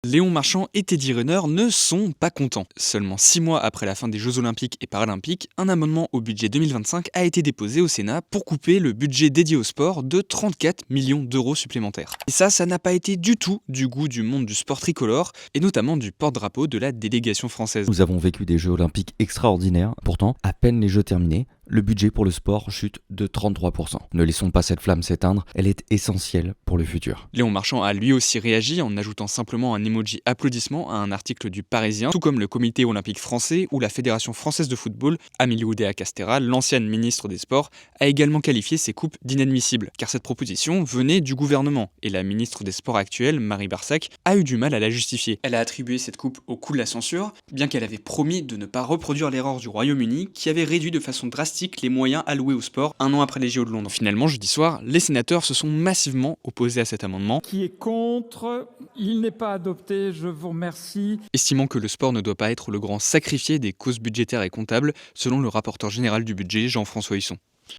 Léon Marchand et Teddy Riner ne sont pas contents. Seulement 6 mois après la fin des Jeux Olympiques et Paralympiques, un amendement au budget 2025 a été déposé au Sénat pour couper le budget dédié au sport de 34 millions d'euros supplémentaires. Et ça n'a pas été du tout du goût du monde du sport tricolore, et notamment du porte-drapeau de la délégation française. Nous avons vécu des Jeux Olympiques extraordinaires. Pourtant, à peine les Jeux terminés, le budget pour le sport chute de 33%. Ne laissons pas cette flamme s'éteindre, elle est essentielle pour le futur. Léon Marchand a lui aussi réagi en ajoutant simplement un emoji applaudissement à un article du Parisien, tout comme le Comité olympique français ou la Fédération française de football. Amélie Oudéa-Castéra, l'ancienne ministre des Sports, a également qualifié ces coupes d'inadmissibles, car cette proposition venait du gouvernement, et la ministre des Sports actuelle, Marie Barsac, a eu du mal à la justifier. Elle a attribué cette coupe au coup de la censure, bien qu'elle avait promis de ne pas reproduire l'erreur du Royaume-Uni, qui avait réduit de façon drastique les moyens alloués au sport un an après les JO de Londres. Finalement, jeudi soir, les sénateurs se sont massivement opposés à cet amendement. Qui est contre? Il n'est pas adopté, je vous remercie. Estimant que le sport ne doit pas être le grand sacrifié des causes budgétaires et comptables, selon le rapporteur général du budget, Jean-François Husson.